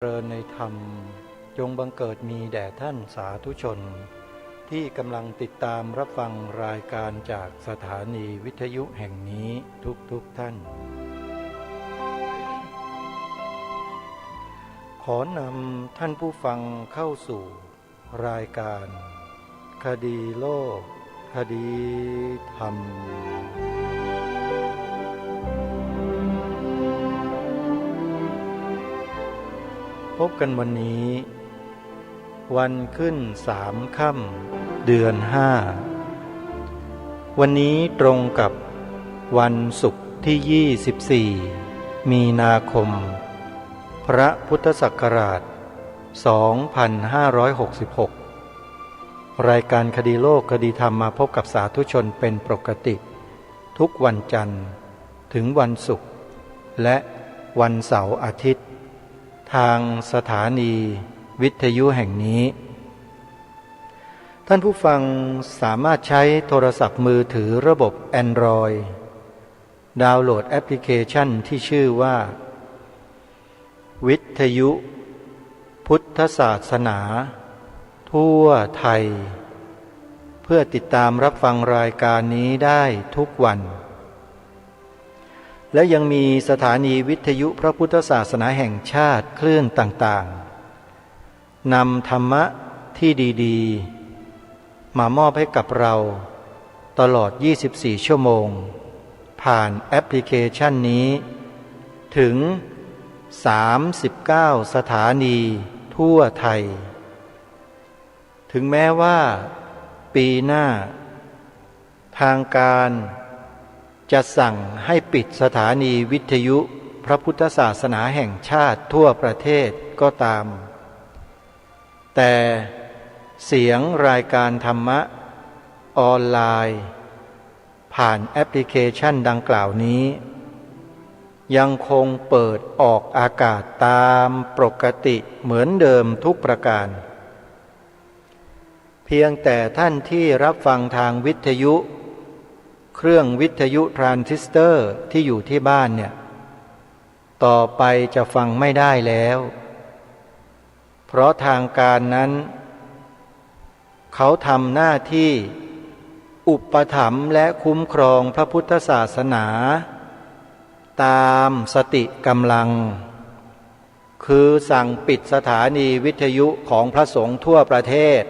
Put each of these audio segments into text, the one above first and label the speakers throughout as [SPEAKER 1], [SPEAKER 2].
[SPEAKER 1] เจริญในธรรมจงบังเกิดมีแด่ท่านสาธุชนที่กำลังติดตามรับฟังรายการจากสถานีวิทยุแห่งนี้ทุกท่านขอนำท่านผู้ฟังเข้าสู่รายการคดีโลกคดีธรรมพบกันวันนี้วันขึ้น3 ค่ำเดือน 5วันนี้ตรงกับวันศุกร์ที่24มีนาคมพระพุทธศักราช2566รายการคดีโลกคดีธรรมมาพบกับสาธุชนเป็นปกติทุกวันจันทร์ถึงวันศุกร์และวันเสาร์อาทิตย์ทางสถานีวิทยุแห่งนี้ท่านผู้ฟังสามารถใช้โทรศัพท์มือถือระบบ Android ดาวน์โหลดแอปพลิเคชันที่ชื่อว่าวิทยุพุทธศาสนาทั่วไทยเพื่อติดตามรับฟังรายการนี้ได้ทุกวันและยังมีสถานีวิทยุพระพุทธศาสนาแห่งชาติคลื่นต่างๆนำธรรมะที่ดีๆมามอบให้กับเราตลอด24ชั่วโมงผ่านแอปพลิเคชันนี้ถึง39สถานีทั่วไทยถึงแม้ว่าปีหน้าทางการจะสั่งให้ปิดสถานีวิทยุพระพุทธศาสนาแห่งชาติทั่วประเทศก็ตามแต่เสียงรายการธรรมะออนไลน์ผ่านแอปพลิเคชันดังกล่าวนี้ยังคงเปิดออกอากาศตามปกติเหมือนเดิมทุกประการเพียงแต่ท่านที่รับฟังทางวิทยุเครื่องวิทยุทรานซิสเตอร์ที่อยู่ที่บ้านเนี่ยต่อไปจะฟังไม่ได้แล้วเพราะทางการนั้นเขาทำหน้าที่อุปถัมภ์และคุ้มครองพระพุทธศาสนาตามสติกำลังคือสั่งปิดสถานีวิทยุของพระสงฆ์ทั่วประเทศ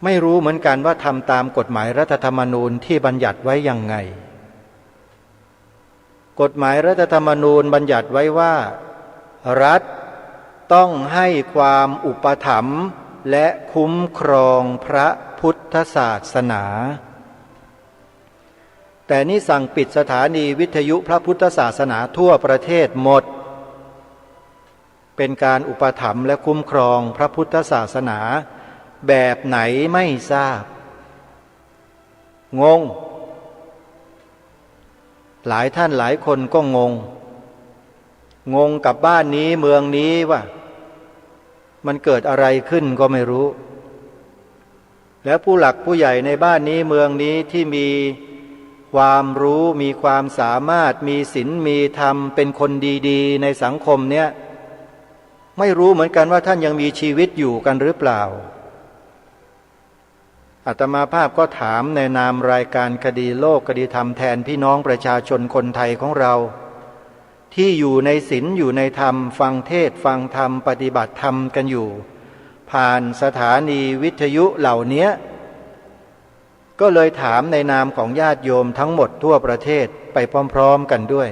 [SPEAKER 1] ไม่รู้เหมือนกันว่าทำตามกฎหมายรัฐธรรมนูญที่บัญญัติไว้ยังไงกฎหมายรัฐธรรมนูญบัญญัติไว้ว่ารัฐต้องให้ความอุปถัมภ์และคุ้มครองพระพุทธศาสนาแต่นี่สั่งปิดสถานีวิทยุพระพุทธศาสนาทั่วประเทศหมดเป็นการอุปถัมภ์และคุ้มครองพระพุทธศาสนาแบบไหนไม่ทราบงงหลายท่านหลายคนก็งงกับบ้านนี้เมืองนี้ว่ามันเกิดอะไรขึ้นก็ไม่รู้แล้วผู้หลักผู้ใหญ่ในบ้านนี้เมืองนี้ที่มีความรู้มีความสามารถมีศีลมีธรรมเป็นคนดีๆในสังคมเนี้ยไม่รู้เหมือนกันว่าท่านยังมีชีวิตอยู่กันหรือเปล่าอาตมาภาพก็ถามในนามรายการคดีโลกคดีธรรมแทนพี่น้องประชาชนคนไทยของเราที่อยู่ในศีลอยู่ในธรรมฟังเทศฟังธรรมปฏิบัติธรรมกันอยู่ผ่านสถานีวิทยุเหล่านี้ก็เลยถามในนามของญาติโยมทั้งหมดทั่วประเทศไปพร้อมๆกันด้วย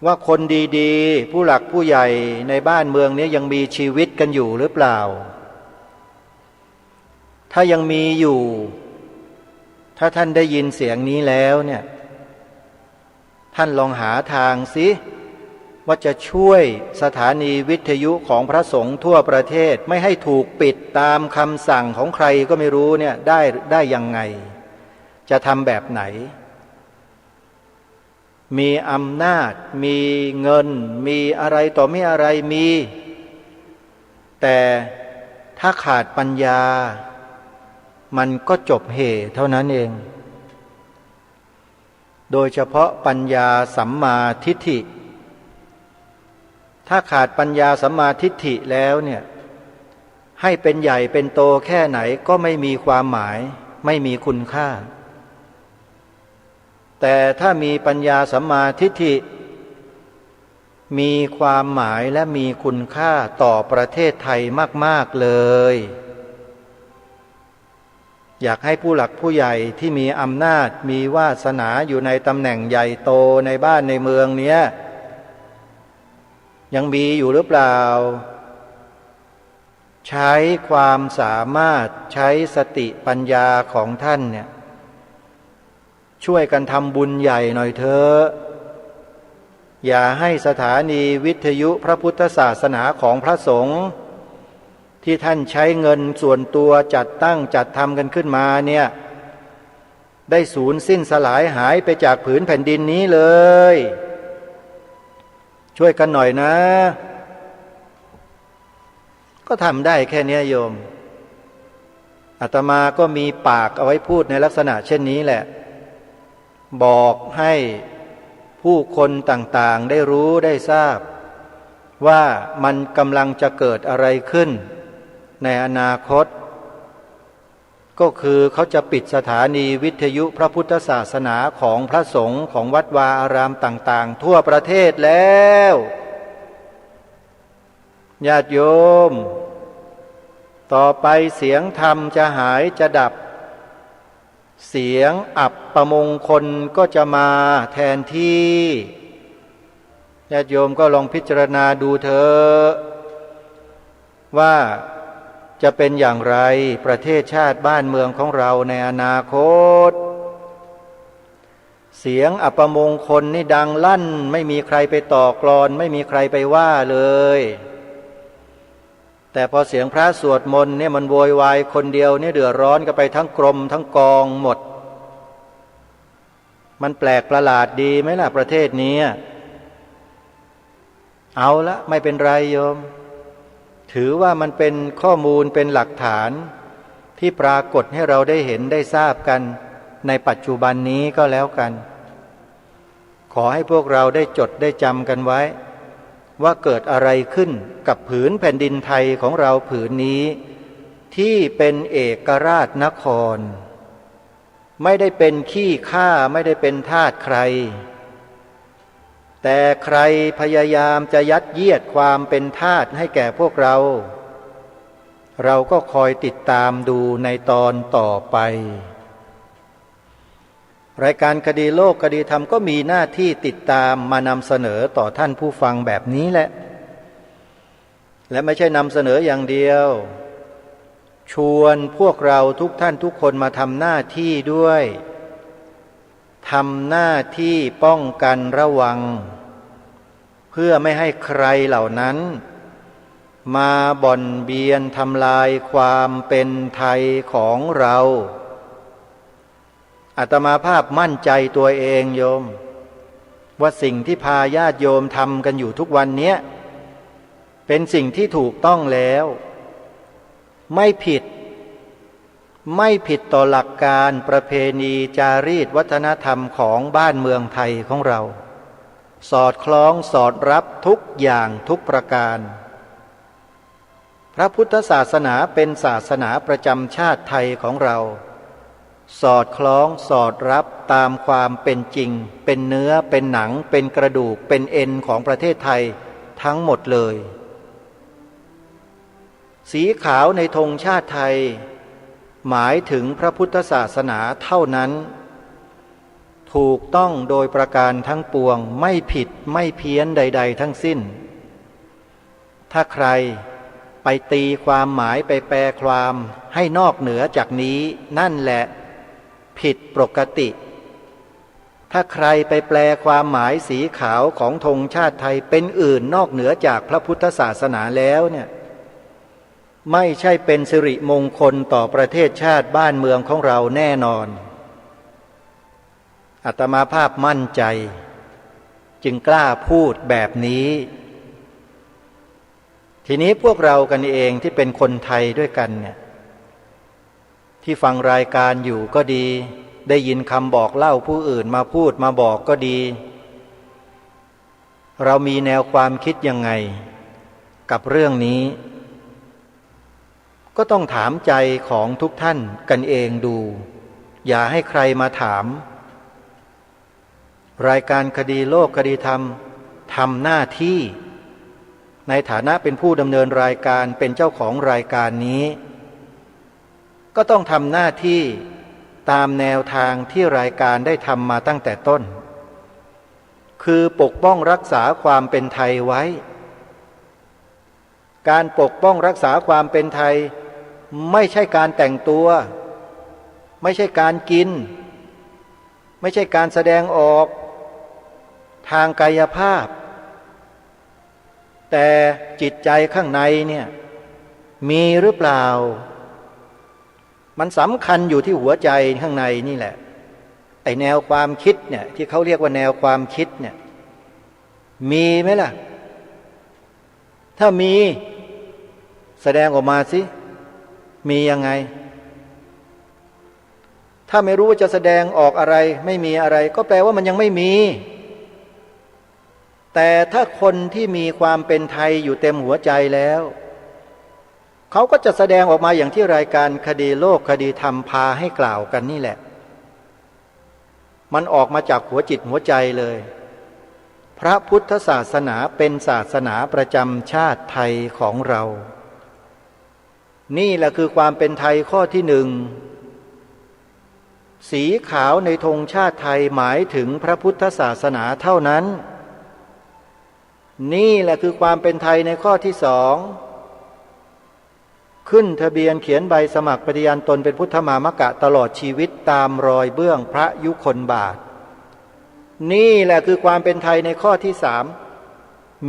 [SPEAKER 1] ว่าคนดีๆผู้หลักผู้ใหญ่ในบ้านเมืองนี้ยังมีชีวิตกันอยู่หรือเปล่าถ้ายังมีอยู่ถ้าท่านได้ยินเสียงนี้แล้วเนี่ยท่านลองหาทางสิว่าจะช่วยสถานีวิทยุของพระสงฆ์ทั่วประเทศไม่ให้ถูกปิดตามคำสั่งของใครก็ไม่รู้เนี่ยได้ยังไงจะทำแบบไหนมีอำนาจมีเงินมีอะไรต่อมีอะไรมีแต่ถ้าขาดปัญญามันก็จบเหเท่านั้นเองโดยเฉพาะปัญญาสัมมาทิฏฐิ ถ้าขาดปัญญาสัมมาทิฏฐิแล้วเนี่ยให้เป็นใหญ่เป็นโตแค่ไหนก็ไม่มีความหมายไม่มีคุณค่าแต่ถ้ามีปัญญาสัมมาทิฏฐิมีความหมายและมีคุณค่าต่อประเทศไทยมากๆเลยอยากให้ผู้หลักผู้ใหญ่ที่มีอำนาจมีวาสนาอยู่ในตำแหน่งใหญ่โตในบ้านในเมืองเนี้ยยังมีอยู่หรือเปล่าใช้ความสามารถใช้สติปัญญาของท่านเนี่ยช่วยกันทำบุญใหญ่หน่อยเถอะอย่าให้สถานีวิทยุพระพุทธศาสนาของพระสงฆ์ที่ท่านใช้เงินส่วนตัวจัดตั้งจัดทำกันขึ้นมาเนี่ยได้สูญสิ้นสลายหายไปจากผืนแผ่นดินนี้เลยช่วยกันหน่อยนะก็ทำได้แค่นี้โยมอาตมาก็มีปากเอาไว้พูดในลักษณะเช่นนี้แหละบอกให้ผู้คนต่างๆได้รู้ได้ทราบว่ามันกำลังจะเกิดอะไรขึ้นในอนาคตก็คือเขาจะปิดสถานีวิทยุพระพุทธศาสนาของพระสงฆ์ของวัดวาอารามต่างๆทั่วประเทศแล้วญาติโยมต่อไปเสียงธรรมจะหายจะดับเสียงอัปปมงคลก็จะมาแทนที่ญาติโยมก็ลองพิจารณาดูเถอะว่าจะเป็นอย่างไรประเทศชาติบ้านเมืองของเราในอนาคตเสียงอัปมงคลนี่ดังลั่นไม่มีใครไปต่อกลอนไม่มีใครไปว่าเลยแต่พอเสียงพระสวดมนต์เนี่ยมันโวยวายคนเดียวเนี่ยเดือดร้อนกันไปทั้งกรมทั้งกองหมดมันแปลกประหลาดดีไหมล่ะประเทศนี้เอาละไม่เป็นไรโยมถือว่ามันเป็นข้อมูลเป็นหลักฐานที่ปรากฏให้เราได้เห็นได้ทราบกันในปัจจุบันนี้ก็แล้วกันขอให้พวกเราได้จดได้จำกันไว้ว่าเกิดอะไรขึ้นกับผืนแผ่นดินไทยของเราผืนนี้ที่เป็นเอกราชนครไม่ได้เป็นขี้ข้าไม่ได้เป็นทาสใครแต่ใครพยายามจะยัดเยียดความเป็นทาสให้แก่พวกเราเราก็คอยติดตามดูในตอนต่อไปรายการคดีโลกคดีธรรมก็มีหน้าที่ติดตามมานำเสนอต่อท่านผู้ฟังแบบนี้แหละและไม่ใช่นำเสนออย่างเดียวชวนพวกเราทุกท่านทุกคนมาทำหน้าที่ด้วยทำหน้าที่ป้องกันระวังเพื่อไม่ให้ใครเหล่านั้นมาบ่อนเบียนทำลายความเป็นไทยของเราอาตมาภาพมั่นใจตัวเองโยมว่าสิ่งที่พาญาติโยมทำกันอยู่ทุกวันนี้เป็นสิ่งที่ถูกต้องแล้วไม่ผิดต่อหลักการประเพณีจารีตวัฒนธรรมของบ้านเมืองไทยของเราสอดคล้องสอดรับทุกอย่างทุกประการพระพุทธศาสนาเป็นศาสนาประจำชาติไทยของเราสอดคล้องสอดรับตามความเป็นจริงเป็นเนื้อเป็นหนังเป็นกระดูกเป็นเอ็นของประเทศไทยทั้งหมดเลยสีขาวในธงชาติไทยหมายถึงพระพุทธศาสนาเท่านั้นถูกต้องโดยประการทั้งปวงไม่ผิดไม่เพี้ยนใดๆทั้งสิ้นถ้าใครไปตีความหมายไปแปลความให้นอกเหนือจากนี้นั่นแหละผิดปกติถ้าใครไปแปลความหมายสีขาวของธงชาติไทยเป็นอื่นนอกเหนือจากพระพุทธศาสนาแล้วเนี่ยไม่ใช่เป็นสิริมงคลต่อประเทศชาติบ้านเมืองของเราแน่นอนอาตมาภาพมั่นใจจึงกล้าพูดแบบนี้ทีนี้พวกเรากันเองที่เป็นคนไทยด้วยกันเนี่ยที่ฟังรายการอยู่ก็ดีได้ยินคำบอกเล่าผู้อื่นมาพูดมาบอกก็ดี เรามีแนวความคิดยังไงกับเรื่องนี้ก็ต้องถามใจของทุกท่านกันเองดูอย่าให้ใครมาถามรายการคดีโลกคดีธรรมทำหน้าที่ในฐานะเป็นผู้ดำเนินรายการเป็นเจ้าของรายการนี้ก็ต้องทำหน้าที่ตามแนวทางที่รายการได้ทำมาตั้งแต่ต้นคือปกป้องรักษาความเป็นไทยไว้การปกป้องรักษาความเป็นไทยไม่ใช่การแต่งตัวไม่ใช่การกินไม่ใช่การแสดงออกทางกายภาพแต่จิตใจข้างในเนี่ยมีหรือเปล่ามันสำคัญอยู่ที่หัวใจข้างในนี่แหละไอแนวความคิดเนี่ยที่เขาเรียกว่าแนวความคิดเนี่ยมีไหมล่ะถ้ามีแสดงออกมาสิมียังไงถ้าไม่รู้ว่าจะแสดงออกอะไรไม่มีอะไรก็แปลว่ามันยังไม่มีแต่ถ้าคนที่มีความเป็นไทยอยู่เต็มหัวใจแล้วเขาก็จะแสดงออกมาอย่างที่รายการคดีโลกคดีธรรมพาให้กล่าวกันนี่แหละมันออกมาจากหัวจิตหัวใจเลยพระพุทธศาสนาเป็นศาสนาประจำชาติไทยของเรานี่แหละคือความเป็นไทยข้อที่หนึ่งสีขาวในธงชาติไทยหมายถึงพระพุทธศาสนาเท่านั้นนี่แหละคือความเป็นไทยในข้อที่สองขึ้นทะเบียนเขียนใบสมัครปฏิญาณตนเป็นพุทธมามกะตลอดชีวิตตามรอยเบื้องพระยุคลบาทนี่แหละคือความเป็นไทยในข้อที่สาม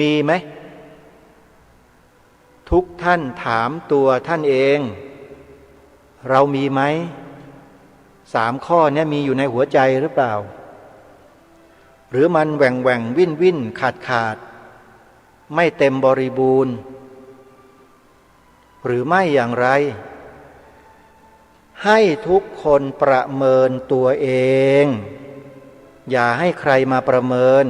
[SPEAKER 1] มีไหมทุกท่านถามตัวท่านเองเรามีไหมสามข้อนี้มีอยู่ในหัวใจหรือเปล่าหรือมันแหว่งแหว่งวิ่นวิ่นขาดขาดไม่เต็มบริบูรณ์หรือไม่อย่างไรให้ทุกคนประเมินตัวเองอย่าให้ใครมาประเมิน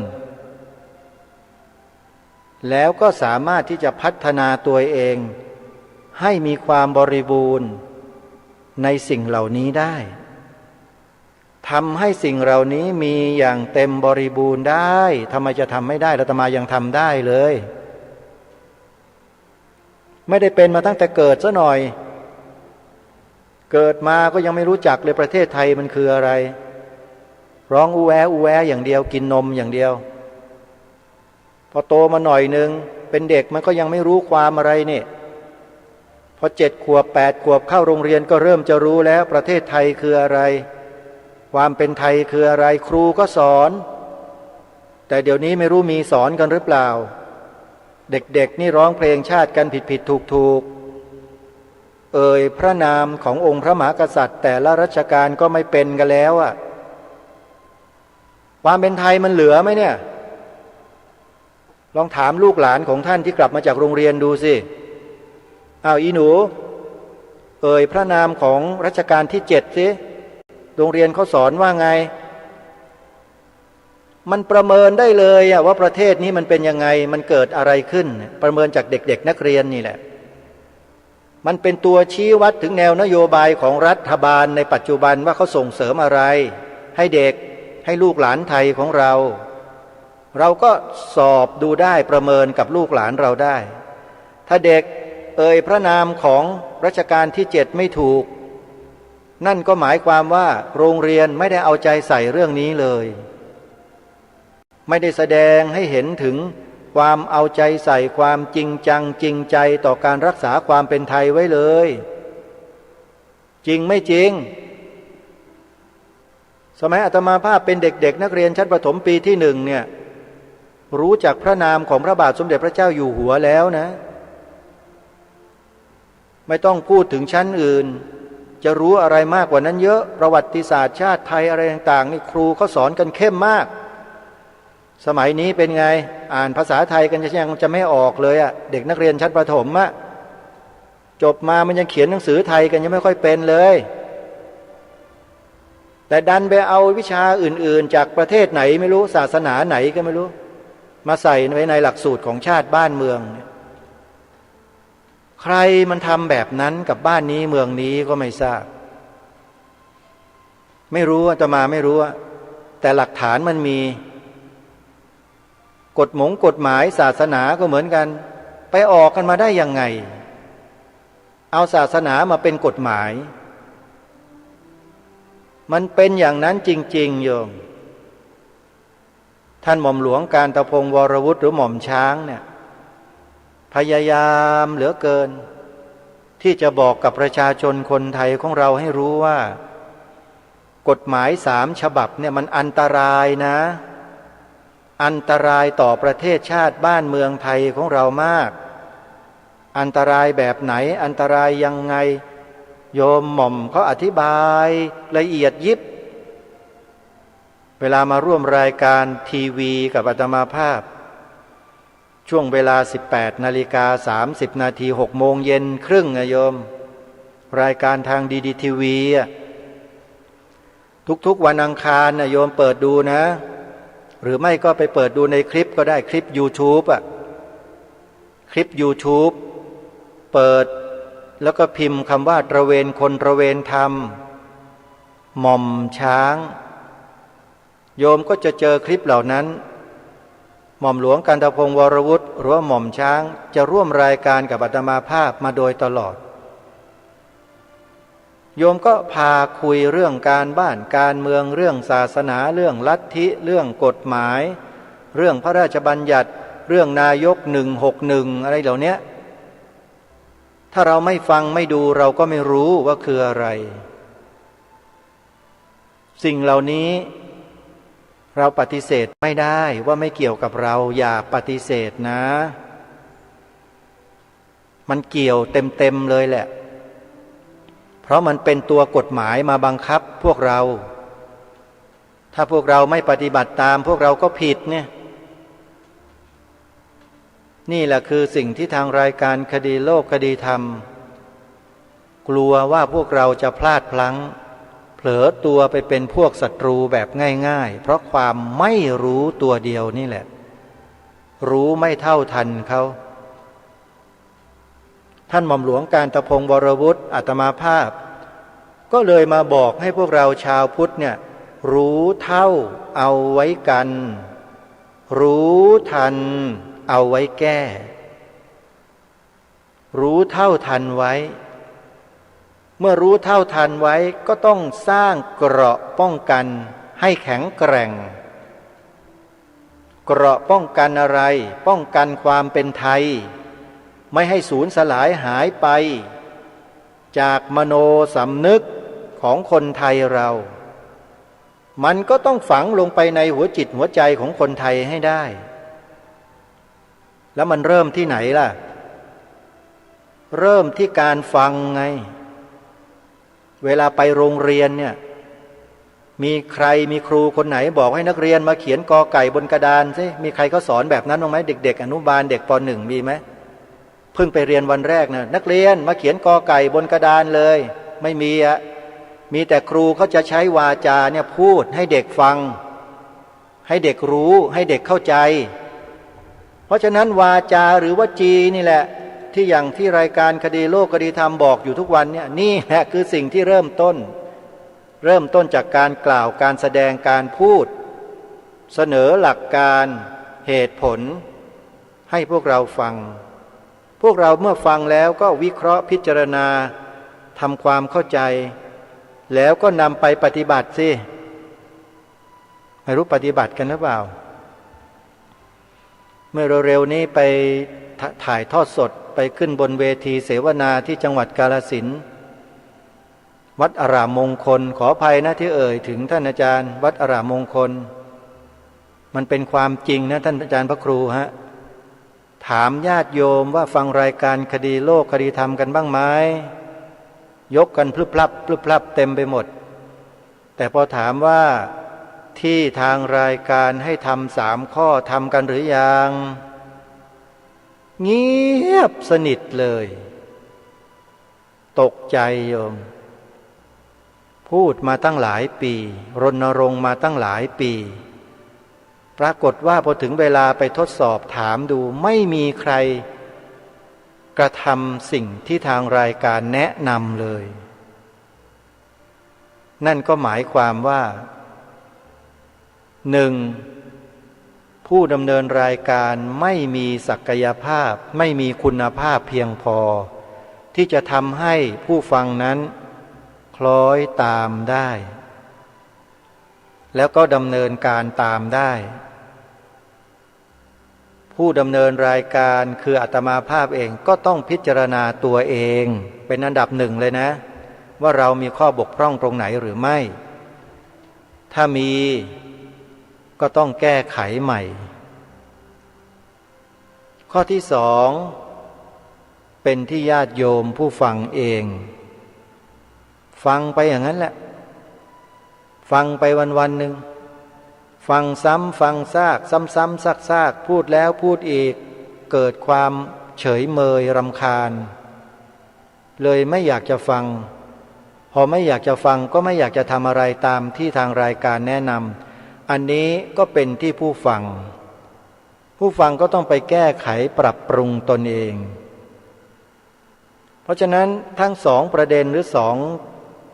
[SPEAKER 1] แล้วก็สามารถที่จะพัฒนาตัวเองให้มีความบริบูรณ์ในสิ่งเหล่านี้ได้ทำให้สิ่งเหล่านี้มีอย่างเต็มบริบูรณ์ได้ทำไมจะทำไม่ได้อาตมายังทำได้เลยไม่ได้เป็นมาตั้งแต่เกิดซะหน่อยเกิดมาก็ยังไม่รู้จักเลยประเทศไทยมันคืออะไรร้องอูแวอูแวอย่างเดียวกินนมอย่างเดียวพอโตมาหน่อยนึงเป็นเด็กมันก็ยังไม่รู้ความอะไรนี่พอ7 ขวบ 8 ขวบเข้าโรงเรียนก็เริ่มจะรู้แล้วประเทศไทยคืออะไรความเป็นไทยคืออะไรครูก็สอนแต่เดี๋ยวนี้ไม่รู้มีสอนกันหรือเปล่าเด็กๆนี่ร้องเพลงชาติกันผิดถูกเอ่ยพระนามขององค์พระมหากษัตริย์แต่ละรัชกาลก็ไม่เป็นกันแล้วอ่ะความเป็นไทยมันเหลือไหมเนี่ยลองถามลูกหลานของท่านที่กลับมาจากโรงเรียนดูสิอีหนูเอ่ยพระนามของรัชกาลที่7สิโรงเรียนเขาสอนว่าไงมันประเมินได้เลยว่าประเทศนี้มันเป็นยังไงมันเกิดอะไรขึ้นประเมินจากเด็กๆนักเรียนนี่แหละมันเป็นตัวชี้วัดถึงแนวนโยบายของรัฐบาลในปัจจุบันว่าเขาส่งเสริมอะไรให้เด็กให้ลูกหลานไทยของเราก็สอบดูได้ประเมินกับลูกหลานเราได้ถ้าเด็กเอ่ยพระนามของรัชกาลที่7ไม่ถูกนั่นก็หมายความว่าโรงเรียนไม่ได้เอาใจใส่เรื่องนี้เลยไม่ได้แสดงให้เห็นถึงความเอาใจใส่ความจริงจังจริงใจต่อการรักษาความเป็นไทยไว้เลยจริงไม่จริงสมัยอาตมาภาพเป็นเด็กๆนักเรียนชั้นประถมปีที่1เนี่ยรู้จักพระนามของพระบาทสมเด็จพระเจ้าอยู่หัวแล้วนะไม่ต้องพูดถึงชั้นอื่นจะรู้อะไรมากกว่านั้นเยอะประวัติศาสตร์ชาติไทยอะไรต่างๆนี่ครูเขาสอนกันเข้มมากสมัยนี้เป็นไงอ่านภาษาไทยกันจะไม่ออกเลยเด็กนักเรียนชั้นประถมจบมามันยังเขียนหนังสือไทยกันยังไม่ค่อยเป็นเลยแต่ดันไปเอาวิชาอื่นๆจากประเทศไหนไม่รู้ศาสนาไหนก็ไม่รู้ มาใส่ไว้ในหลักสูตรของชาติบ้านเมืองใครมันทำแบบนั้นกับบ้านนี้เมืองนี้ก็ไม่ทราบไม่รู้อาตมาไม่รู้แต่หลักฐานมันมีกฎหมายศาสนาก็เหมือนกันไปออกกันมาได้ยังไงเอาศาสนามาเป็นกฎหมายมันเป็นอย่างนั้นจริงๆโยมท่านหม่อมหลวงกาญตพงศ์วรวุฒิหรือหม่อมช้างเนี่ยพยายามเหลือเกินที่จะบอกกับประชาชนคนไทยของเราให้รู้ว่ากฎหมาย3 ฉบับเนี่ยมันอันตรายนะอันตรายต่อประเทศชาติบ้านเมืองไทยของเรามากอันตรายแบบไหนอันตรายยังไงโยมหม่อมเขาอธิบายละเอียดยิบเวลามาร่วมรายการทีวีกับอาตมาภาพช่วงเวลา 18:30 น. 6 โมงเย็นครึ่งนะโยมรายการทางดีทีวีทุกๆวันอังคารนะโยมเปิดดูนะหรือไม่ก็ไปเปิดดูในคลิปก็ได้คลิป YouTube คลิป YouTube เปิดแล้วก็พิมพ์คำว่าตระเวนคนตระเวนธรรมหม่อมช้างโยมก็จะเจอคลิปเหล่านั้นหม่อมหลวงกาญตพงศ์วรวุฒิหรือว่าหม่อมช้างจะร่วมรายการกับอาตมาภาพมาโดยตลอดโยมก็พาคุยเรื่องการบ้านการเมืองเรื่องศาสนาเรื่องลัทธิเรื่องกฎหมายเรื่องพระราชบัญญัติเรื่องนายก161อะไรเหล่านี้ถ้าเราไม่ฟังไม่ดูเราก็ไม่รู้ว่าคืออะไรสิ่งเหล่านี้เราปฏิเสธไม่ได้ว่าไม่เกี่ยวกับเราอย่าปฏิเสธนะมันเกี่ยวเต็มเลยแหละเพราะมันเป็นตัวกฎหมายมาบังคับพวกเราถ้าพวกเราไม่ปฏิบัติตามพวกเราก็ผิดเนี่ยนี่แหละคือสิ่งที่ทางรายการคดีโลกคดีธรรมกลัวว่าพวกเราจะพลาดพลั้งเผลอตัวไปเป็นพวกศัตรูแบบง่ายๆเพราะความไม่รู้ตัวเดียวนี่แหละรู้ไม่เท่าทันเขาท่านหม่อมหลวงกาญตพงศ์วรวุฒิอาตมาภาพก็เลยมาบอกให้พวกเราชาวพุทธเนี่ยรู้เท่าเอาไว้กันรู้ทันเอาไว้แก้รู้เท่าทันไว้เมื่อรู้เท่าทันไว้ก็ต้องสร้างเกราะป้องกันให้แข็งแกร่งเกราะป้องกันอะไรป้องกันความเป็นไทยไม่ให้สูญสลายหายไปจากมโนสำนึกของคนไทยเรามันก็ต้องฝังลงไปในหัวจิตหัวใจของคนไทยให้ได้แล้วมันเริ่มที่ไหนล่ะเริ่มที่การฟังไงเวลาไปโรงเรียนเนี่ยมีใครมีครูคนไหนบอกให้นักเรียนมาเขียนกอไก่บนกระดานสิมีใครเขาสอนแบบนั้นบ้างไหมเด็กๆอนุบาลเด็กป.1มีไหมเพิ่งไปเรียนวันแรกนะนักเรียนมาเขียนกอไก่บนกระดานเลยไม่มีมีแต่ครูเขาจะใช้วาจาเนี่ยพูดให้เด็กฟังให้เด็กรู้ให้เด็กเข้าใจเพราะฉะนั้นวาจาหรือวจีนี่แหละที่อย่างที่รายการคดีโลกคดีธรรมบอกอยู่ทุกวันเนี่ยนี่แหละคือสิ่งที่เริ่มต้นจากการกล่าวการแสดงการพูดเสนอหลักการเหตุผลให้พวกเราฟังพวกเราเมื่อฟังแล้วก็วิเคราะห์พิจารณาทำความเข้าใจแล้วก็นำไปปฏิบัติสิไม่รู้ปฏิบัติกันหรือเปล่าเมื่อเร็วๆนี้ไปถ่ายทอดสดไปขึ้นบนเวทีเสวนาที่จังหวัดกาฬสินธุ์วัดอารามมงคลขออภัยนะที่เอ่ยถึงท่านอาจารย์วัดอารามมงคลมันเป็นความจริงนะท่านอาจารย์พระครูฮะถามญาติโยมว่าฟังรายการคดีโลกคดีธรรมกันบ้างไหมยกกันพลึบพลับเต็มไปหมดแต่พอถามว่าที่ทางรายการให้ทำ3 ข้อทำกันหรือยังเงียบสนิทเลยตกใจโยมพูดมาตั้งหลายปีรณรงค์มาตั้งหลายปี ปรากฏว่าพอถึงเวลาไปทดสอบถามดูไม่มีใครกระทำสิ่งที่ทางรายการแนะนำเลยนั่นก็หมายความว่าหนึ่งผู้ดำเนินรายการไม่มีศักยภาพไม่มีคุณภาพเพียงพอที่จะทำให้ผู้ฟังนั้นคล้อยตามได้แล้วก็ดำเนินการตามได้ผู้ดำเนินรายการคืออาตมาภาพเองก็ต้องพิจารณาตัวเองเป็นอันดับหนึ่งเลยนะว่าเรามีข้อบกพร่องตรงไหนหรือไม่ถ้ามีก็ต้องแก้ไขใหม่ข้อที่สองเป็นที่ญาติโยมผู้ฟังเองฟังไปอย่างนั้นแหละฟังไปวันๆหนึ่งฟังซ้ำฟังซากซ้ำๆซากๆพูดแล้วพูดอีกเกิดความเฉยเมยรำคาญเลยไม่อยากจะฟังพอไม่อยากจะฟังก็ไม่อยากจะทำอะไรตามที่ทางรายการแนะนำอันนี้ก็เป็นที่ผู้ฟังก็ต้องไปแก้ไขปรับปรุงตนเองเพราะฉะนั้นทั้งสองประเด็นหรือสอง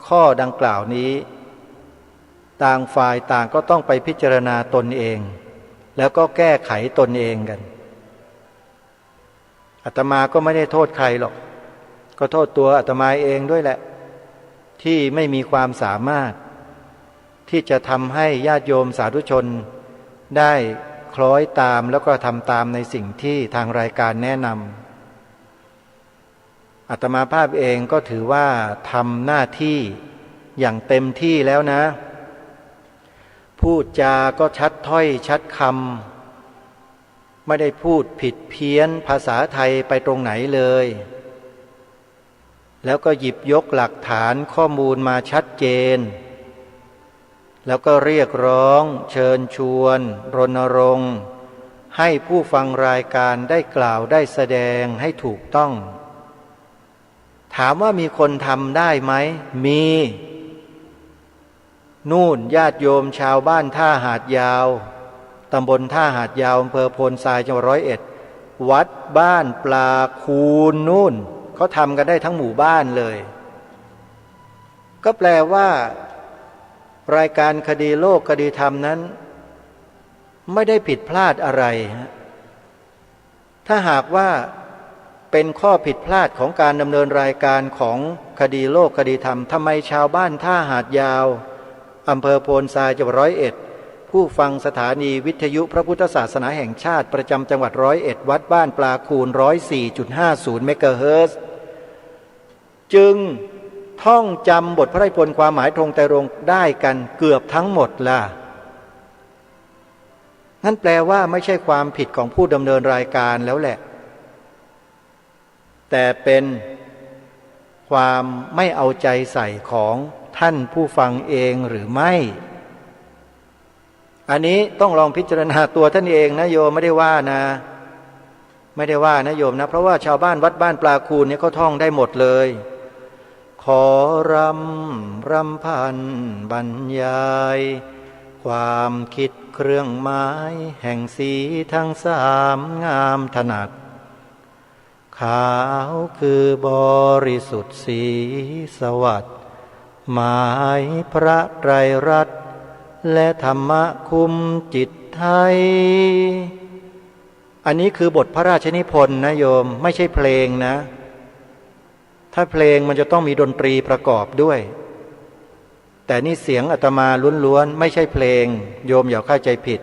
[SPEAKER 1] ข้อดังกล่าวนี้ต่างฝ่ายต่างก็ต้องไปพิจารณาตนเองแล้วก็แก้ไขตนเองกันอาตมาก็ไม่ได้โทษใครหรอกก็โทษตัวอาตมาเองด้วยแหละที่ไม่มีความสามารถที่จะทำให้ญาติโยมสาธุชนได้คล้อยตามแล้วก็ทำตามในสิ่งที่ทางรายการแนะนำอาตมาภาพเองก็ถือว่าทำหน้าที่อย่างเต็มที่แล้วนะพูดจาก็ชัดถ้อยชัดคำไม่ได้พูดผิดเพี้ยนภาษาไทยไปตรงไหนเลยแล้วก็หยิบยกหลักฐานข้อมูลมาชัดเจนแล้วก็เรียกร้องเชิญชวนรณรงค์ให้ผู้ฟังรายการได้กล่าวได้แสดงให้ถูกต้องถามว่ามีคนทำได้ไหมมีนู่นญาติโยมชาวบ้านท่าหาดยาวตำบลท่าหาดยาวอำเภอโพนทรายจังหวัด101วัดบ้านปลาคูนนู่นเขาทำกันได้ทั้งหมู่บ้านเลยก็แปลว่ารายการคดีโลกคดีธรรมนั้นไม่ได้ผิดพลาดอะไรถ้าหากว่าเป็นข้อผิดพลาดของการดำเนินรายการของคดีโลกคดีธรรมทำไมชาวบ้านท่าหาดยาวอำเภอโพนทรายจังหวัด101ผู้ฟังสถานีวิทยุพระพุทธศาสนาแห่งชาติประจำจังหวัด101วัดบ้านปลาคูน 104.50 เมกะเฮิรตซ์จึงท่องจำบทพระราชนิพนธ์ความหมายตรงไตรรงค์ได้กันเกือบทั้งหมดล่ะนั่นแปลว่าไม่ใช่ความผิดของผู้ดำเนินรายการแล้วแหละแต่เป็นความไม่เอาใจใส่ของท่านผู้ฟังเองหรือไม่อันนี้ต้องลองพิจารณาตัวท่านเองนะโยมไม่ได้ว่านะโยมนะเพราะว่าชาวบ้านวัดบ้านปลาคูนเนี่ยเขาท่องได้หมดเลยขอรำพันบรรยายความคิดเครื่องหมายแห่งสีทั้งสามงามถนัดขาวคือบริสุทธิ์สีสวัสดิ์หมายพระไตรรัตน์และธรรมะคุมจิตไทยอันนี้คือบทพระราชนิพนธ์นะโยมไม่ใช่เพลงนะถ้าเพลงมันจะต้องมีดนตรีประกอบด้วยแต่นี่เสียงอาตมาล้วนๆไม่ใช่เพลงโยมอย่าเข้าใจผิด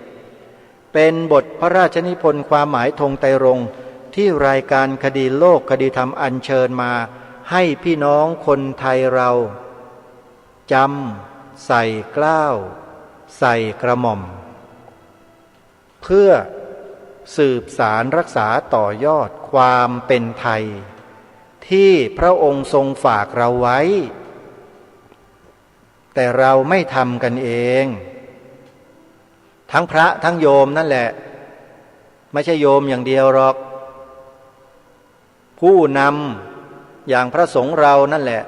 [SPEAKER 1] เป็นบทพระราชนิพนธ์ความหมายธงไตรรงค์ที่รายการคดีโลกคดีธรรมอัญเชิญมาให้พี่น้องคนไทยเราจำใส่เกล้าใส่กระหม่อมเพื่อสืบสารรักษาต่อยอดความเป็นไทยที่พระองค์ทรงฝากเราไว้แต่เราไม่ทำกันเองทั้งพระทั้งโยมนั่นแหละไม่ใช่โยมอย่างเดียวหรอกผู้นำอย่างพระสงฆ์เรานั่นแหละ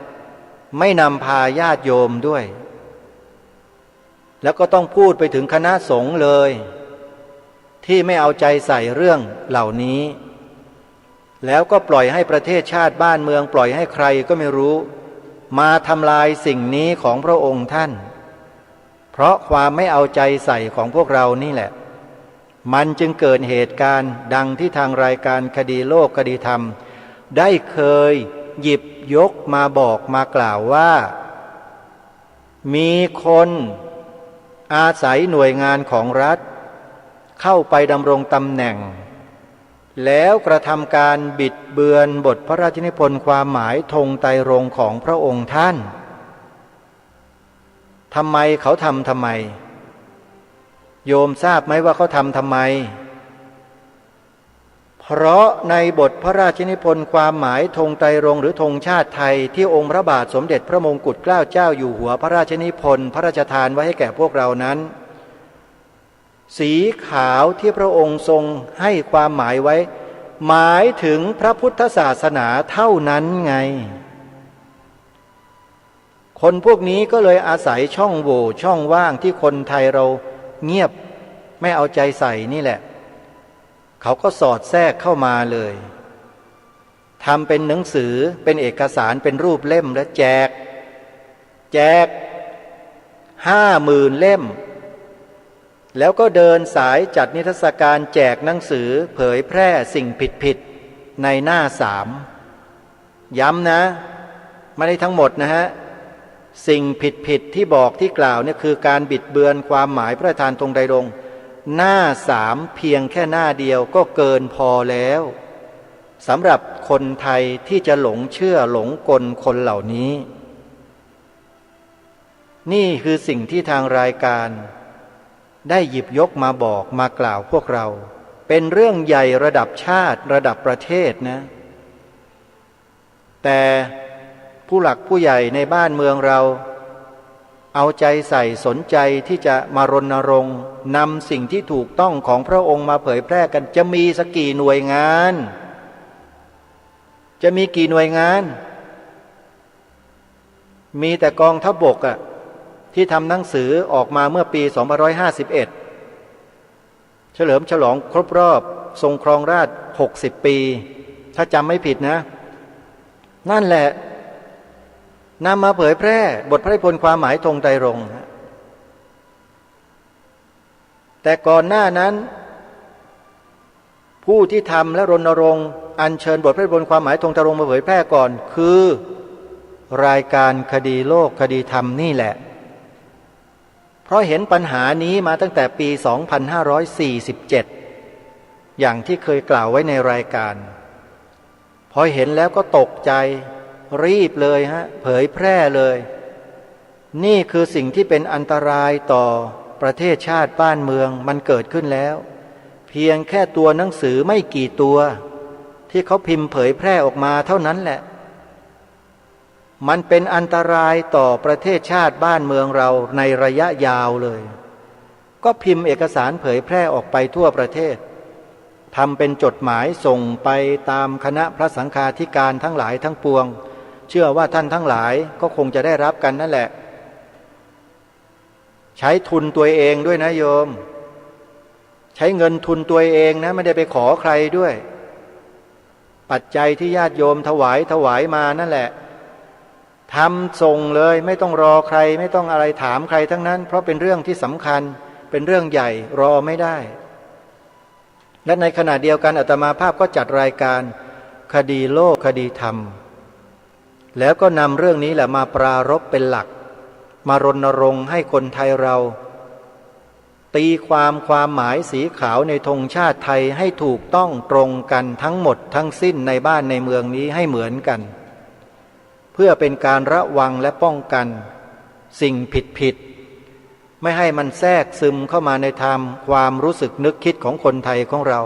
[SPEAKER 1] ไม่นำพาญาติโยมด้วยแล้วก็ต้องพูดไปถึงคณะสงฆ์เลย ที่ไม่เอาใจใส่เรื่องเหล่านี้แล้วก็ปล่อยให้ประเทศชาติบ้านเมืองปล่อยให้ใครก็ไม่รู้มาทำลายสิ่งนี้ของพระองค์ท่านเพราะความไม่เอาใจใส่ของพวกเรานี่แหละมันจึงเกิดเหตุการณ์ดังที่ทางรายการคดีโลกคดีธรรมได้เคยหยิบยกมาบอกมากล่าวว่ามีคนอาศัยหน่วยงานของรัฐเข้าไปดำรงตำแหน่งแล้วกระทำการบิดเบือนบทพระราชนิพนธ์ความหมายธงไตรรงค์ของพระองค์ท่านทำไมเขาทำไมโยมทราบไหมว่าเขาทำไมเพราะในบทพระราชนิพนธ์ความหมายธงไตรรงค์หรือธงชาติไทยที่องค์พระบาทสมเด็จพระมงกุฎเกล้าเจ้าอยู่หัวพระราชนิพนธ์พระราชทานไว้ให้แก่พวกเรานั้นสีขาวที่พระองค์ทรงให้ความหมายไว้หมายถึงพระพุทธศาสนาเท่านั้นไงคนพวกนี้ก็เลยอาศัยช่องโหว่ช่องว่างที่คนไทยเราเงียบไม่เอาใจใส่นี่แหละเขาก็สอดแทรกเข้ามาเลยทำเป็นหนังสือเป็นเอกสารเป็นรูปเล่มและแจก50,000 เล่มแล้วก็เดินสายจัดนิทรรศการแจกหนังสือเผยแพร่สิ่งผิดในหน้า3ย้ำนะไม่ได้ทั้งหมดนะฮะสิ่งผิดที่บอกที่กล่าวเนี่ยคือการบิดเบือนความหมายพระราชทานธงไตรรงค์หน้า3เพียงแค่หน้าเดียวก็เกินพอแล้วสำหรับคนไทยที่จะหลงเชื่อหลงกลคนเหล่านี้นี่คือสิ่งที่ทางรายการได้หยิบยกมาบอกมากล่าวพวกเราเป็นเรื่องใหญ่ระดับชาติระดับประเทศนะแต่ผู้หลักผู้ใหญ่ในบ้านเมืองเราเอาใจใส่สนใจที่จะมารณรงค์นำสิ่งที่ถูกต้องของพระองค์มาเผยแพร่กันจะมีสักกี่หน่วยงานจะมีกี่หน่วยงานมีแต่กองทัพบกที่ทำหนังสือออกมาเมื่อปี2551เฉลิมฉลองครบรอบทรงครองราชย์60 ปีถ้าจำไม่ผิดนะนั่นแหละนำมาเผยแพร่บทพระราชนิพนธ์ความหมายธงไตรรงค์แต่ก่อนหน้านั้นผู้ที่ทำและรณรงค์อัญเชิญบทพระราชนิพนธ์ความหมายธงไตรรงค์มาเผยแพร่ก่อนคือรายการคดีโลกคดีธรรมนี่แหละเพราะเห็นปัญหานี้มาตั้งแต่ปี 2547 อย่างที่เคยกล่าวไว้ในรายการพอเห็นแล้วก็ตกใจรีบเลยเผยแพร่เลยนี่คือสิ่งที่เป็นอันตรายต่อประเทศชาติบ้านเมืองมันเกิดขึ้นแล้วเพียงแค่ตัวหนังสือไม่กี่ตัวที่เขาพิมพ์เผยแพร่ออกมาเท่านั้นแหละมันเป็นอันตรายต่อประเทศชาติบ้านเมืองเราในระยะยาวเลยก็พิมพ์เอกสารเผยแพร่ออกไปทั่วประเทศทำเป็นจดหมายส่งไปตามคณะพระสังฆาธิการทั้งหลายทั้งปวงเชื่อว่าท่านทั้งหลายก็คงจะได้รับกันนั่นแหละใช้ทุนตัวเองด้วยนะโยมใช้เงินทุนตัวเองนะไม่ได้ไปขอใครด้วยปัจจัยที่ญาติโยมถวายมานั่นแหละทำส่งเลยไม่ต้องรอใครไม่ต้องอะไรถามใครทั้งนั้นเพราะเป็นเรื่องที่สำคัญเป็นเรื่องใหญ่รอไม่ได้และในขณะเดียวกันอาตมาภาพก็จัดรายการคดีโลกคดีธรรมแล้วก็นำเรื่องนี้แหละมาปรารภเป็นหลักมารณรงค์ให้คนไทยเราตีความหมายสีขาวในธงชาติไทยให้ถูกต้องตรงกันทั้งหมดทั้งสิ้นในบ้านในเมืองนี้ให้เหมือนกันเพื่อเป็นการระวังและป้องกันสิ่งผิดไม่ให้มันแทรกซึมเข้ามาในธรรมความรู้สึกนึกคิดของคนไทยของเรา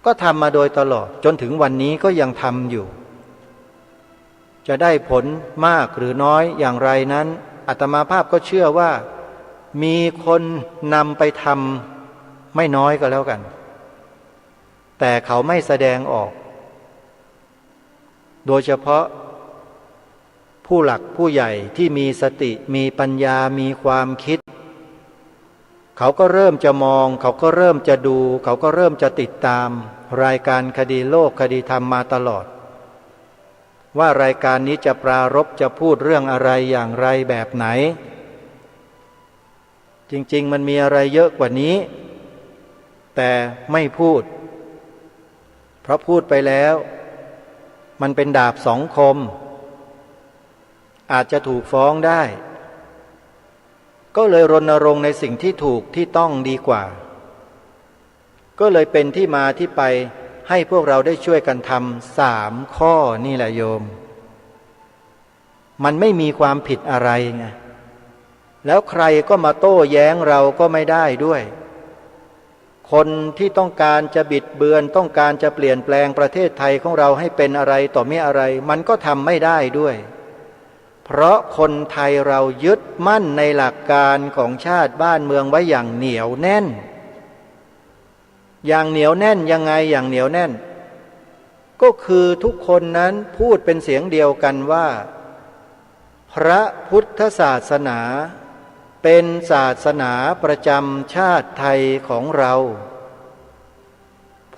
[SPEAKER 1] ก็ทำมาโดยตลอดจนถึงวันนี้ก็ยังทำอยู่จะได้ผลมากหรือน้อยอย่างไรนั้นอาตมาภาพก็เชื่อว่ามีคนนำไปทำไม่น้อยก็แล้วกันแต่เขาไม่แสดงออกโดยเฉพาะผู้หลักผู้ใหญ่ที่มีสติมีปัญญามีความคิด เขาก็เริ่มจะมองเขาก็เริ่มจะดูเขาก็เริ่มจะติดตามรายการคดีโลกคดีธรรมมาตลอดว่ารายการนี้จะปรารภจะพูดเรื่องอะไรอย่างไรแบบไหนจริงๆมันมีอะไรเยอะกว่านี้แต่ไม่พูดเพราะพูดไปแล้วมันเป็นดาบสองคมอาจจะถูกฟ้องได้ก็เลยรณรงค์ในสิ่งที่ถูกที่ต้องดีกว่าก็เลยเป็นที่มาที่ไปให้พวกเราได้ช่วยกันทำ3 ข้อนี่แหละโยมมันไม่มีความผิดอะไรไงแล้วใครก็มาโต้แย้งเราก็ไม่ได้ด้วยคนที่ต้องการจะบิดเบือนต้องการจะเปลี่ยนแปลงประเทศไทยของเราให้เป็นอะไรต่อไม่อะไรมันก็ทำไม่ได้ด้วยเพราะคนไทยเรายึดมั่นในหลักการของชาติบ้านเมืองไว้อย่างเหนียวแน่นอย่างเหนียวแน่นยังไงอย่างเหนียวแน่นก็คือทุกคนนั้นพูดเป็นเสียงเดียวกันว่าพระพุทธศาสนาเป็นศาสนาประจำชาติไทยของเรา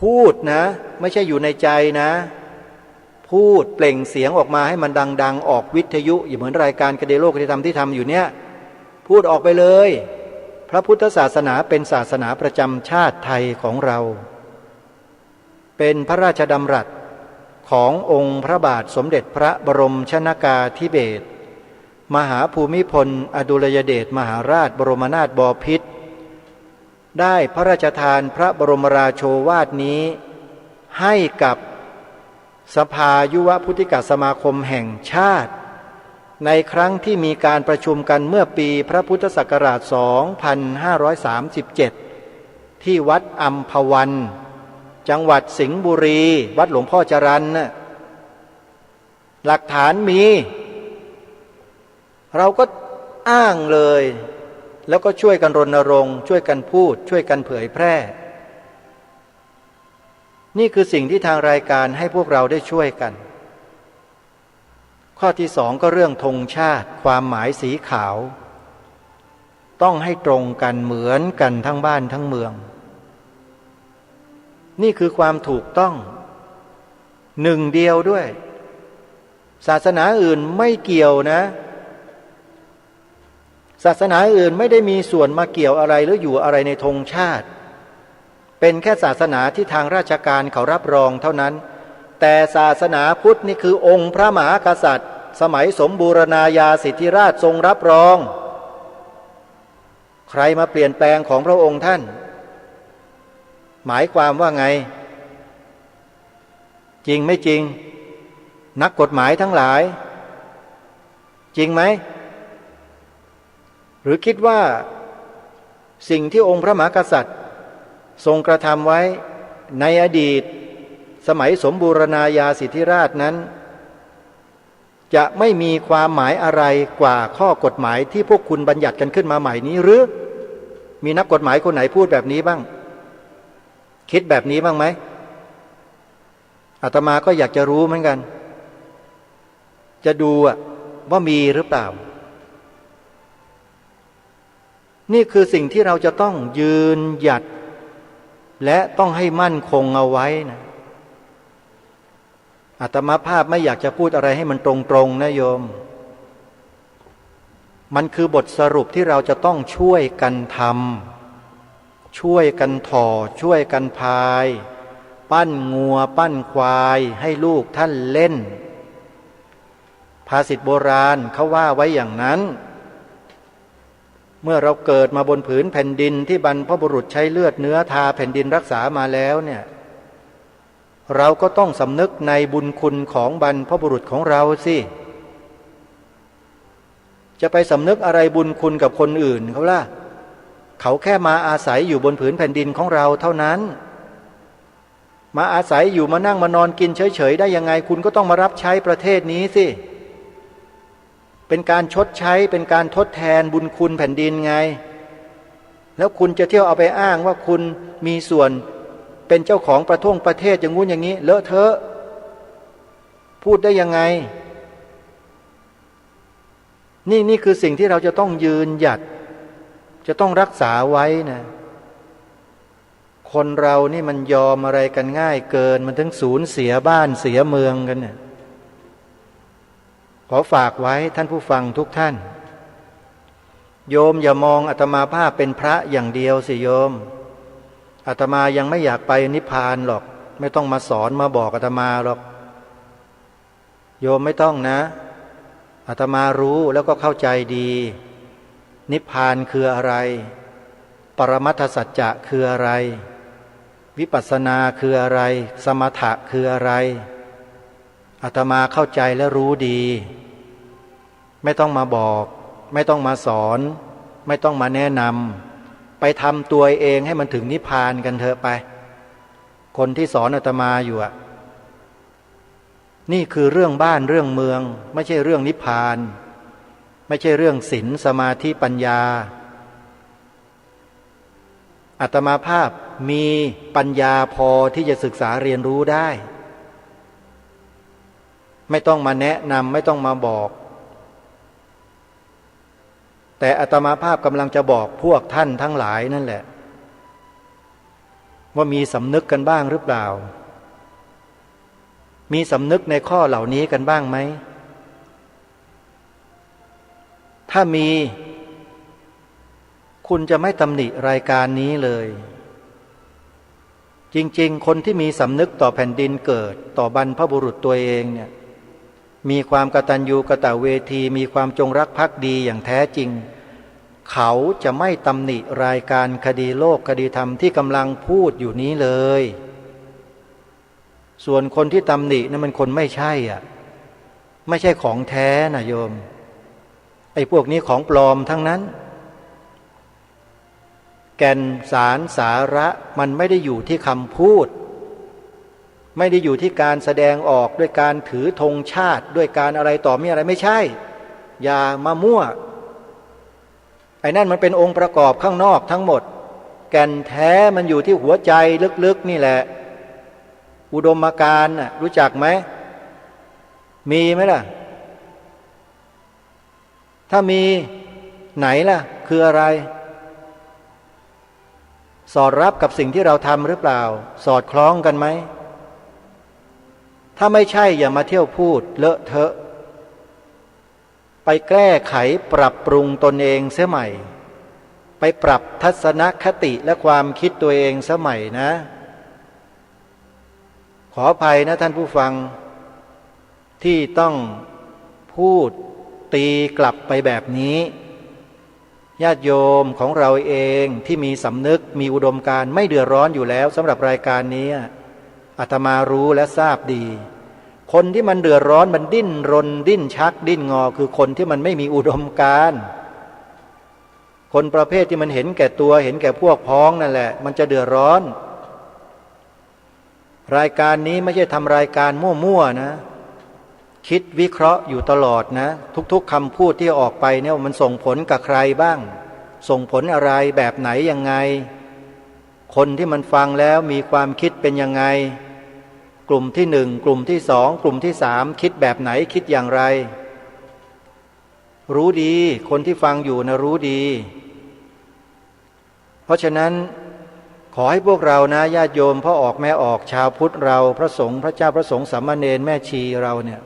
[SPEAKER 1] พูดนะไม่ใช่อยู่ในใจนะพูดเปล่งเสียงออกมาให้มันดังๆออกวิทยุอย่างเหมือนรายการคดีโลกคดีธรรมที่ทำอยู่เนี่ยพูดออกไปเลยพระพุทธศาสนาเป็นศาสนาประจำชาติไทยของเราเป็นพระราชดำรัสขององค์พระบาทสมเด็จพระบรมชนกาธิเบศรมหาภูมิพลอดุลยเดชมหาราชบรมนาถบพิตรได้พระราชทานพระบรมราโชวาทนี้ให้กับสภายุวพุทธิกสมาคมแห่งชาติในครั้งที่มีการประชุมกันเมื่อปีพระพุทธศักราช 2537 ที่วัดอัมพวันจังหวัดสิงห์บุรีวัดหลวงพ่อจรัญน่ะหลักฐานมีเราก็อ้างเลยแล้วก็ช่วยกันรณรงค์ช่วยกันพูดช่วยกันเผยแพร่นี่คือสิ่งที่ทางรายการให้พวกเราได้ช่วยกันข้อที่2ก็เรื่องธงชาติความหมายสีขาวต้องให้ตรงกันเหมือนกันทั้งบ้านทั้งเมืองนี่คือความถูกต้องหนึ่งเดียวด้วยศาสนาอื่นไม่เกี่ยวนะศาสนาอื่นไม่ได้มีส่วนมาเกี่ยวอะไรหรืออยู่อะไรในธงชาติเป็นแค่ศาสนาที่ทางราชการเขารับรองเท่านั้นแต่ศาสนาพุทธนี่คือองค์พระมหากษัตริย์สมัยสมบูรณาญาสิทธิราชทรงรับรองใครมาเปลี่ยนแปลงของพระองค์ท่านหมายความว่าไงจริงไม่จริงนักกฎหมายทั้งหลายจริงไหมหรือคิดว่าสิ่งที่องค์พระมหากษัตริย์ทรงกระทำไว้ในอดีตสมัยสมบูรณาญาสิทธิราชนั้นจะไม่มีความหมายอะไรกว่าข้อกฎหมายที่พวกคุณบัญญัติกันขึ้นมาใหม่นี้หรือมีนักกฎหมายคนไหนพูดแบบนี้บ้างคิดแบบนี้บ้างไหมอาตมาก็อยากจะรู้เหมือนกันจะดูว่ามีหรือเปล่านี่คือสิ่งที่เราจะต้องยืนหยัดและต้องให้มั่นคงเอาไว้นะอาตมาภาพไม่อยากจะพูดอะไรให้มันตรงๆนะโยมมันคือบทสรุปที่เราจะต้องช่วยกันทำช่วยกันถ่อช่วยกันพายปั้นงัวปั้นควายให้ลูกท่านเล่นภาษิตโบราณเขาว่าไว้อย่างนั้นเมื่อเราเกิดมาบนผืนแผ่นดินที่บรรพบุรุษใช้เลือดเนื้อทาแผ่นดินรักษามาแล้วเนี่ยเราก็ต้องสำนึกในบุญคุณของบรรพบุรุษของเราสิจะไปสำนึกอะไรบุญคุณกับคนอื่นเขาล่ะเขาแค่มาอาศัยอยู่บนผืนแผ่นดินของเราเท่านั้นมาอาศัยอยู่มานั่งมานอนกินเฉยๆได้ยังไงคุณก็ต้องมารับใช้ประเทศนี้สิเป็นการชดใช้เป็นการทดแทนบุญคุณแผ่นดินไงแล้วคุณจะเที่ยวเอาไปอ้างว่าคุณมีส่วนเป็นเจ้าของประเทศอย่างงู้นอย่างนี้เลอะเทอะพูดได้ยังไงนี่คือสิ่งที่เราจะต้องยืนหยัด จะต้องรักษาไว้นะคนเรานี่มันยอมอะไรกันง่ายเกินมันถึงสูญเสียบ้านเสียเมืองกันเนี่ยขอฝากไว้ท่านผู้ฟังทุกท่านโยมอย่ามองอาตมาภาพเป็นพระอย่างเดียวสิโยมอาตมายังไม่อยากไปนิพพานหรอกไม่ต้องมาสอนมาบอกอาตมาหรอกโยมไม่ต้องนะอาตมารู้แล้วก็เข้าใจดีนิพพานคืออะไรปรมัตถสัจจะคืออะไรวิปัสสนาคืออะไรสมถะคืออะไรอาตมาเข้าใจและรู้ดีไม่ต้องมาบอกไม่ต้องมาสอนไม่ต้องมาแนะนำไปทำตัวเองให้มันถึงนิพพานกันเถอะไปคนที่สอนอาตมาอยู่อ่ะนี่คือเรื่องบ้านเรื่องเมืองไม่ใช่เรื่องนิพพานไม่ใช่เรื่องศีลสมาธิปัญญาอาตมาภาพมีปัญญาพอที่จะศึกษาเรียนรู้ได้ไม่ต้องมาแนะนำไม่ต้องมาบอกแต่อาตมาภาพกำลังจะบอกพวกท่านทั้งหลายนั่นแหละว่ามีสำนึกกันบ้างหรือเปล่ามีสำนึกในข้อเหล่านี้กันบ้างไหมถ้ามีคุณจะไม่ตำหนิรายการนี้เลยจริงๆคนที่มีสำนึกต่อแผ่นดินเกิดต่อบรรพบุรุษตัวเองเนี่ยมีความกตัญญูกตเวทีมีความจงรักภักดีอย่างแท้จริงเขาจะไม่ตำหนิรายการคดีโลกคดีธรรมที่กำลังพูดอยู่นี้เลยส่วนคนที่ตำหนินั้นมันคนไม่ใช่อ่ะไม่ใช่ของแท้นะโยมไอ้พวกนี้ของปลอมทั้งนั้นแก่นสารสาระมันไม่ได้อยู่ที่คำพูดไม่ได้อยู่ที่การแสดงออกด้วยการถือธงชาติด้วยการอะไรต่อมีอะไรไม่ใช่อย่ามามั่วไอ้นั่นมันเป็นองค์ประกอบข้างนอกทั้งหมดแก่นแท้มันอยู่ที่หัวใจลึกๆนี่แหละอุดมการณ์น่ะรู้จักไหมมีไหมล่ะถ้ามีไหนล่ะคืออะไรสอดรับกับสิ่งที่เราทำหรือเปล่าสอดคล้องกันไหมถ้าไม่ใช่อย่ามาเที่ยวพูดเลอะเทอะไปแก้ไขปรับปรุงตนเองเสียใหม่ไปปรับทัศนคติและความคิดตัวเองเสียใหม่นะขออภัยนะท่านผู้ฟังที่ต้องพูดตีกลับไปแบบนี้ญาติโยมของเราเองที่มีสำนึกมีอุดมการณ์ไม่เดือดร้อนอยู่แล้วสำหรับรายการนี้อาตมารู้และทราบดีคนที่มันเดือดร้อนมันดิ้นรนดิ้นชักดิ้นงอคือคนที่มันไม่มีอุดมการณ์คนประเภทที่มันเห็นแก่ตัวเห็นแก่พวกพ้องนั่นแหละมันจะเดือดร้อนรายการนี้ไม่ใช่ทำรายการมั่วๆนะคิดวิเคราะห์อยู่ตลอดนะทุกๆคำพูดที่ออกไปเนี่ยมันส่งผลกับใครบ้างส่งผลอะไรแบบไหนยังไงคนที่มันฟังแล้วมีความคิดเป็นยังไงกลุ่มที่หนึ่งกลุ่มที่สองกลุ่มที่สามคิดแบบไหนคิดอย่างไรรู้ดีคนที่ฟังอยู่นะรู้ดีเพราะฉะนั้นขอให้พวกเรานะญาติโยมพ่อออกแม่ออกชาวพุทธเราพระสงฆ์พระเจ้าพระสงฆ์สามเณรแม่ชีเราเนี่ย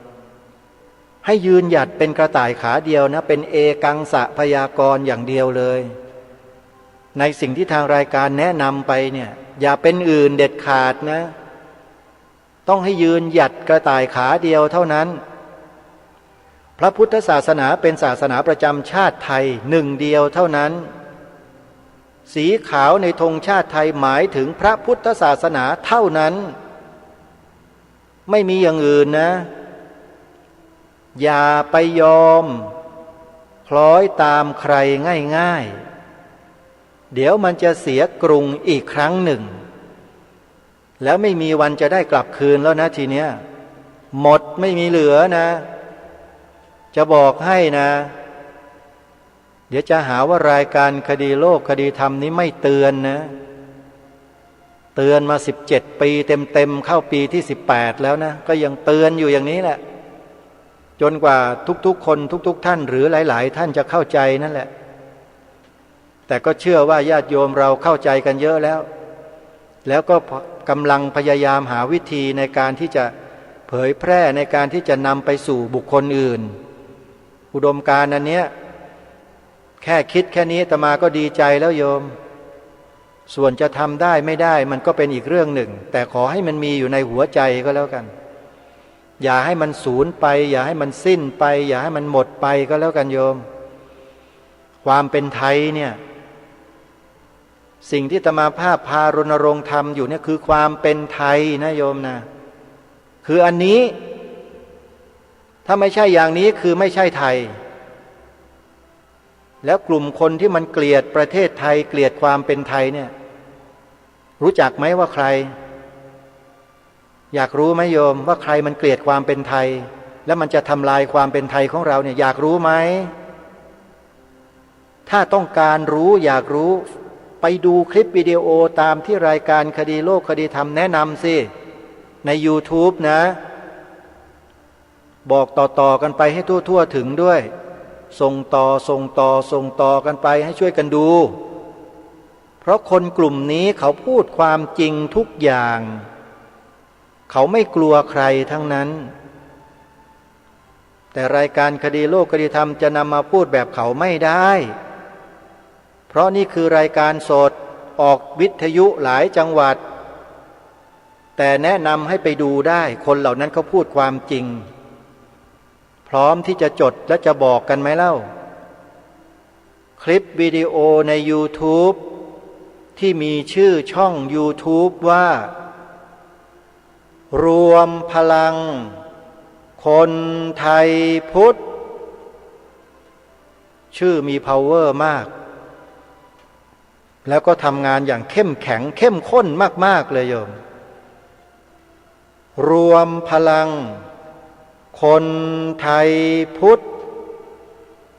[SPEAKER 1] ให้ยืนหยัดเป็นกระต่ายขาเดียวนะเป็นเอกังสะพยากรณ์อย่างเดียวเลยในสิ่งที่ทางรายการแนะนำไปเนี่ยอย่าเป็นอื่นเด็ดขาดนะต้องให้ยืนหยัดกระต่ายขาเดียวเท่านั้นพระพุทธศาสนาเป็นศาสนาประจำชาติไทยหนึ่งเดียวเท่านั้นสีขาวในธงชาติไทยหมายถึงพระพุทธศาสนาเท่านั้นไม่มีอย่างอื่นนะอย่าไปยอมคล้อยตามใครง่ายๆเดี๋ยวมันจะเสียกรุงอีกครั้งหนึ่งแล้วไม่มีวันจะได้กลับคืนแล้วนะทีเนี้ยหมดไม่มีเหลือนะจะบอกให้นะเดี๋ยวจะหาว่ารายการคดีโลกคดีธรรมนี้ไม่เตือนนะเตือนมา17 ปีเต็มๆเข้าปีที่18แล้วนะก็ยังเตือนอยู่อย่างนี้แหละจนกว่าทุกๆคนทุกๆท่านหรือหลายๆท่านจะเข้าใจนั่นแหละ แต่ก็เชื่อว่าญาติโยมเราเข้าใจกันเยอะแล้วก็กำลังพยายามหาวิธีในการที่จะเผยแพร่ในการที่จะนำไปสู่บุคคลอื่นอุดมการณ์อันเนี้ยแค่คิดแค่นี้อาตมาก็ดีใจแล้วโยมส่วนจะทำได้ไม่ได้มันก็เป็นอีกเรื่องหนึ่งแต่ขอให้มันมีอยู่ในหัวใจก็แล้วกันอย่าให้มันสูญไปอย่าให้มันสิ้นไปอย่าให้มันหมดไปก็แล้วกันโยมความเป็นไทยเนี่ยสิ่งที่อาตมาภาพพารณรงค์ทำอยู่เนี่ยคือความเป็นไทยนะโยมนะคืออันนี้ถ้าไม่ใช่อย่างนี้คือไม่ใช่ไทยแล้วกลุ่มคนที่มันเกลียดประเทศไทยเกลียดความเป็นไทยเนี่ยรู้จักไหมว่าใครอยากรู้ไหมโยมว่าใครมันเกลียดความเป็นไทยแล้วมันจะทำลายความเป็นไทยของเราเนี่ยอยากรู้ไหมถ้าต้องการรู้อยากรู้ไปดูคลิปวิดีโอตามที่รายการคดีโลกคดีธรรมแนะนำสิใน YouTube นะบอกต่อๆกันไปให้ทั่วๆถึงด้วยส่งต่อกันไปให้ช่วยกันดูเพราะคนกลุ่มนี้เขาพูดความจริงทุกอย่างเขาไม่กลัวใครทั้งนั้นแต่รายการคดีโลกคดีธรรมจะนำมาพูดแบบเขาไม่ได้เพราะนี่คือรายการสดออกวิทยุหลายจังหวัดแต่แนะนำให้ไปดูได้คนเหล่านั้นเขาพูดความจริงพร้อมที่จะจดและจะบอกกันไหมเล่าคลิปวิดีโอใน YouTube ที่มีชื่อช่อง YouTube ว่ารวมพลังคนไทยพุทธชื่อมี power มากแล้วก็ทำงานอย่างเข้มแข็งเข้มข้นมากๆเลยโยมรวมพลังคนไทยพุทธ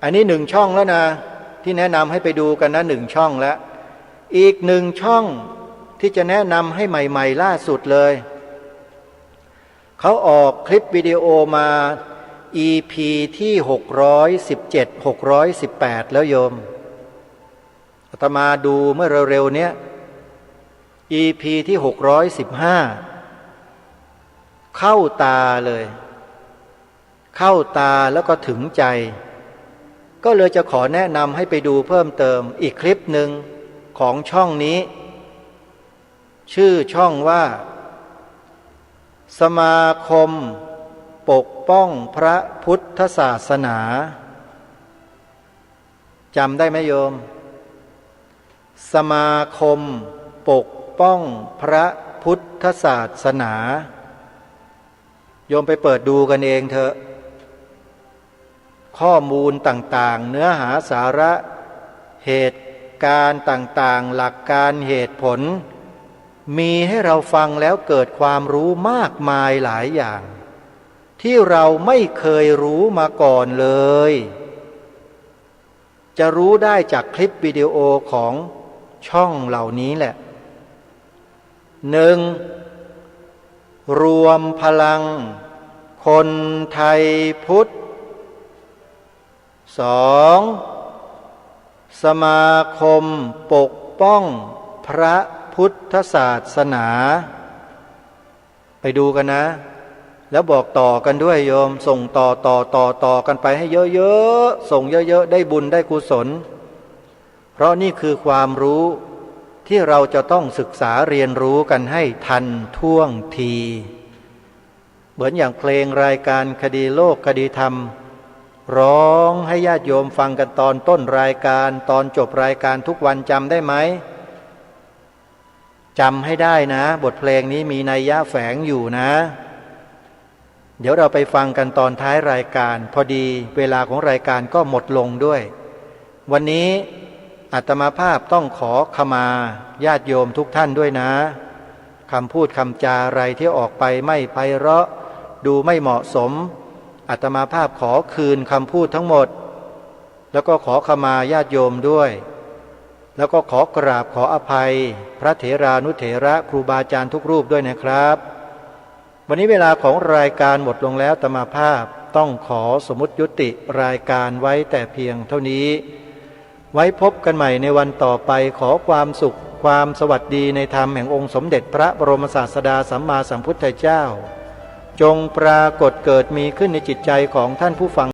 [SPEAKER 1] อันนี้1 ช่องแล้วนะที่แนะนำให้ไปดูกันนะ1 ช่องแล้วอีก1 ช่องที่จะแนะนำให้ใหม่ๆล่าสุดเลยเขาออกคลิปวิดีโอมา EP ที่617 618แล้วโยมอาตมาดูเมื่อเร็วๆเนี้ย EP ที่615เข้าตาเลยเข้าตาแล้วก็ถึงใจก็เลยจะขอแนะนำให้ไปดูเพิ่มเติมอีกคลิปหนึ่งของช่องนี้ชื่อช่องว่าสมาคมปกป้องพระพุทธศาสนาจำได้ไหมโยมสมาคมปกป้องพระพุทธศาสนาโยมไปเปิดดูกันเองเถอะข้อมูลต่างๆเนื้อหาสาระเหตุการณ์ต่างๆหลักการเหตุผลมีให้เราฟังแล้วเกิดความรู้มากมายหลายอย่างที่เราไม่เคยรู้มาก่อนเลยจะรู้ได้จากคลิปวิดีโอของช่องเหล่านี้แหละ1. รวมพลังคนไทยพุทธ 2. สมาคมปกป้องพระพุทธศาสนาไปดูกันนะแล้วบอกต่อกันด้วยโยมส่งต่อกันไปให้เยอะๆส่งเยอะๆได้บุญได้กุศลเพราะนี่คือความรู้ที่เราจะต้องศึกษาเรียนรู้กันให้ทันท่วงทีเหมือนอย่างเพลงรายการคดีโลกคดีธรรมร้องให้ญาติโยมฟังกันตอนต้นรายการตอนจบรายการทุกวันจำได้ไหมจำให้ได้นะบทเพลงนี้มีนัยยะแฝงอยู่นะเดี๋ยวเราไปฟังกันตอนท้ายรายการพอดีเวลาของรายการก็หมดลงด้วยวันนี้อาตมาภาพต้องขอขมาญาติโยมทุกท่านด้วยนะคำพูดคำจาอะไรที่ออกไปไม่ไพเราะดูไม่เหมาะสมอาตมาภาพขอคืนคำพูดทั้งหมดแล้วก็ขอขมาญาติโยมด้วยแล้วก็ขอกราบขออภัยพระเถรานุเถระครูบาอาจารย์ทุกรูปด้วยนะครับวันนี้เวลาของรายการหมดลงแล้วอาตมาภาพต้องขอสมมุติยุติรายการไว้แต่เพียงเท่านี้ ไว้พบกันใหม่ในวันต่อไปขอความสุขความสวัสดีในธรรมแห่งองค์สมเด็จพระบรมศาสดาสัมมาสัมพุทธเจ้าจงปรากฏเกิดมีขึ้นในจิตใจของท่านผู้ฟัง